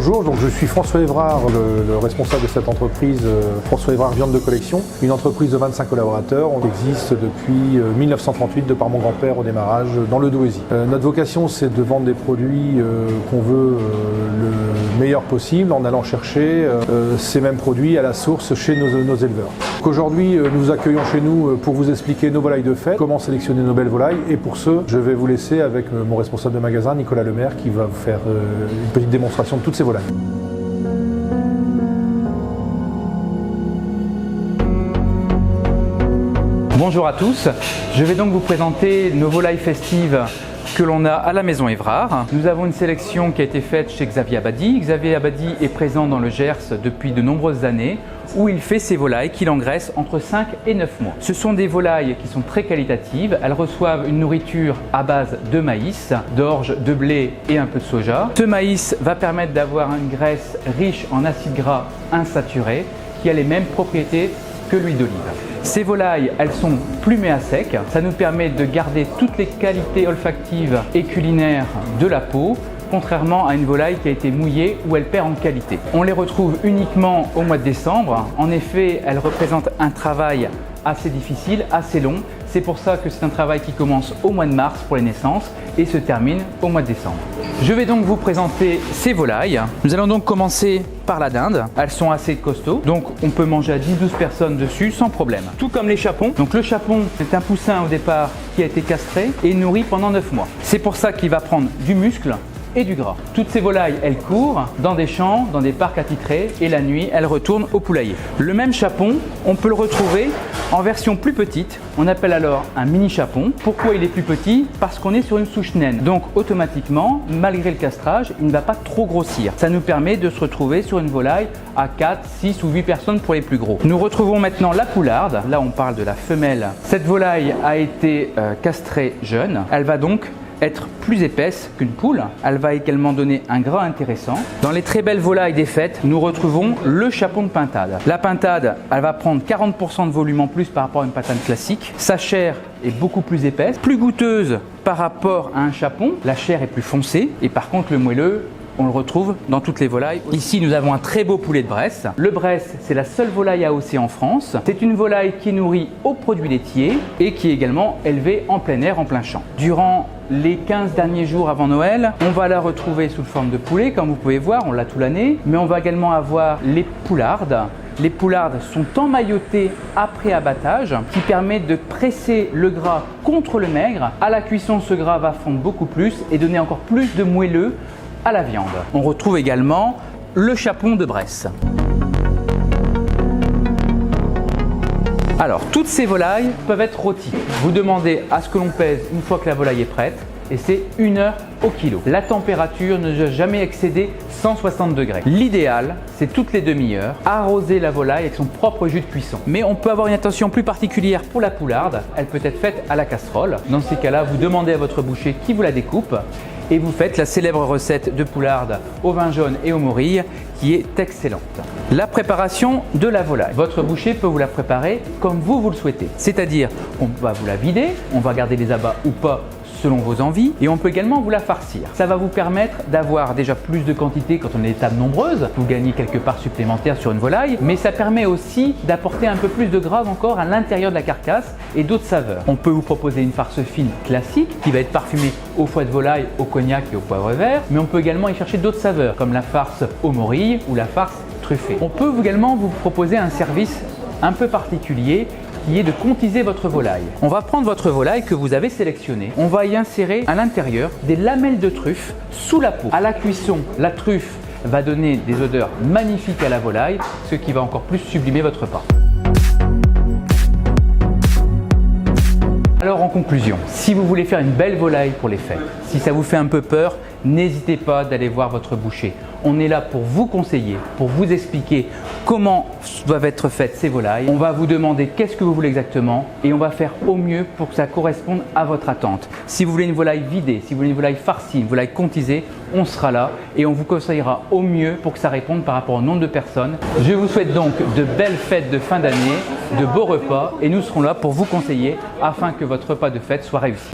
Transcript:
Bonjour, donc je suis François Évrard, le responsable de cette entreprise François Évrard Viande de Collection, une entreprise de 25 collaborateurs. On existe depuis 1938 de par mon grand-père au démarrage dans le Douaisis. Notre vocation, c'est de vendre des produits qu'on veut le meilleur possible en allant chercher ces mêmes produits à la source chez nos éleveurs. Aujourd'hui, nous accueillons chez nous pour vous expliquer nos volailles de fête, comment sélectionner nos belles volailles, et pour ce, je vais vous laisser avec mon responsable de magasin, Nicolas Lemaire, qui va vous faire une petite démonstration de toutes ces volailles. Bonjour à tous, je vais donc vous présenter nos volailles festives que l'on a à la maison Évrard. Nous avons une sélection qui a été faite chez Xavier Abadie. Xavier Abadie est présent dans le Gers depuis de nombreuses années où il fait ses volailles qu'il engraisse entre 5 et 9 mois. Ce sont des volailles qui sont très qualitatives. Elles reçoivent une nourriture à base de maïs, d'orge, de blé et un peu de soja. Ce maïs va permettre d'avoir une graisse riche en acides gras insaturés qui a les mêmes propriétés que l'huile d'olive. Ces volailles, elles sont plumées à sec. Ça nous permet de garder toutes les qualités olfactives et culinaires de la peau, contrairement à une volaille qui a été mouillée où elle perd en qualité. On les retrouve uniquement au mois de décembre. En effet, elles représentent un travail assez difficile, assez long. C'est pour ça que c'est un travail qui commence au mois de mars pour les naissances et se termine au mois de décembre. Je vais donc vous présenter ces volailles. Nous allons donc commencer par la dinde. Elles sont assez costauds, donc on peut manger à 10-12 personnes dessus sans problème. Tout comme les chapons. Donc le chapon, c'est un poussin au départ qui a été castré et nourri pendant 9 mois. C'est pour ça qu'il va prendre du muscle et du gras. Toutes ces volailles, elles courent dans des champs, dans des parcs attitrés et la nuit, elles retournent au poulailler. Le même chapon, on peut le retrouver en version plus petite. On appelle alors un mini chapon. Pourquoi il est plus petit? Parce qu'on est sur une souche naine. Donc automatiquement, malgré le castrage, il ne va pas trop grossir. Ça nous permet de se retrouver sur une volaille à 4, 6 ou 8 personnes pour les plus gros. Nous retrouvons maintenant la poularde. Là, on parle de la femelle. Cette volaille a été castrée jeune. Elle va donc être plus épaisse qu'une poule. Elle va également donner un gras intéressant. Dans les très belles volailles des fêtes, nous retrouvons le chapon de pintade. La pintade, elle va prendre 40% de volume en plus par rapport à une pintade classique. Sa chair est beaucoup plus épaisse, plus goûteuse par rapport à un chapon. La chair est plus foncée et par contre le moelleux, on le retrouve dans toutes les volailles. Ici, nous avons un très beau poulet de Bresse. Le Bresse, c'est la seule volaille AOC en France. C'est une volaille qui est nourrie aux produits laitiers et qui est également élevée en plein air, en plein champ. Durant les 15 derniers jours avant Noël, on va la retrouver sous forme de poulet, comme vous pouvez voir, on l'a tout l'année. Mais on va également avoir les poulardes. Les poulardes sont emmaillotées après abattage, qui permet de presser le gras contre le maigre. À la cuisson, ce gras va fondre beaucoup plus et donner encore plus de moelleux à la viande. On retrouve également le chapon de Bresse. Alors, toutes ces volailles peuvent être rôties. Vous demandez à ce que l'on pèse une fois que la volaille est prête et c'est 1 heure au kilo. La température ne doit jamais excéder 160 degrés. L'idéal, c'est toutes les demi-heures, arroser la volaille avec son propre jus de cuisson. Mais on peut avoir une attention plus particulière pour la poularde. Elle peut être faite à la casserole. Dans ces cas-là, vous demandez à votre boucher qui vous la découpe et vous faites la célèbre recette de poularde au vin jaune et aux morilles qui est excellente. La préparation de la volaille. Votre boucher peut vous la préparer comme vous le souhaitez. C'est-à-dire, on va vous la vider, on va garder les abats ou pas selon vos envies et on peut également vous la farcir. Ça va vous permettre d'avoir déjà plus de quantité quand on est des tables nombreuses. Vous gagnez quelques parts supplémentaires sur une volaille, mais ça permet aussi d'apporter un peu plus de gras encore à l'intérieur de la carcasse et d'autres saveurs. On peut vous proposer une farce fine classique qui va être parfumée au foie de volaille, au cognac et au poivre vert, mais on peut également y chercher d'autres saveurs comme la farce aux morilles ou la farce truffée. On peut également vous proposer un service un peu particulier qui est de contiser votre volaille. On va prendre votre volaille que vous avez sélectionnée. On va y insérer à l'intérieur des lamelles de truffe sous la peau. À la cuisson, la truffe va donner des odeurs magnifiques à la volaille, ce qui va encore plus sublimer votre repas. Alors en conclusion, si vous voulez faire une belle volaille pour les fêtes, si ça vous fait un peu peur, n'hésitez pas d'aller voir votre boucher. On est là pour vous conseiller, pour vous expliquer comment doivent être faites ces volailles. On va vous demander qu'est-ce que vous voulez exactement et on va faire au mieux pour que ça corresponde à votre attente. Si vous voulez une volaille vidée, si vous voulez une volaille farcie, une volaille contisée, on sera là et on vous conseillera au mieux pour que ça réponde par rapport au nombre de personnes. Je vous souhaite donc de belles fêtes de fin d'année, de beaux repas et nous serons là pour vous conseiller afin que votre repas de fête soit réussi.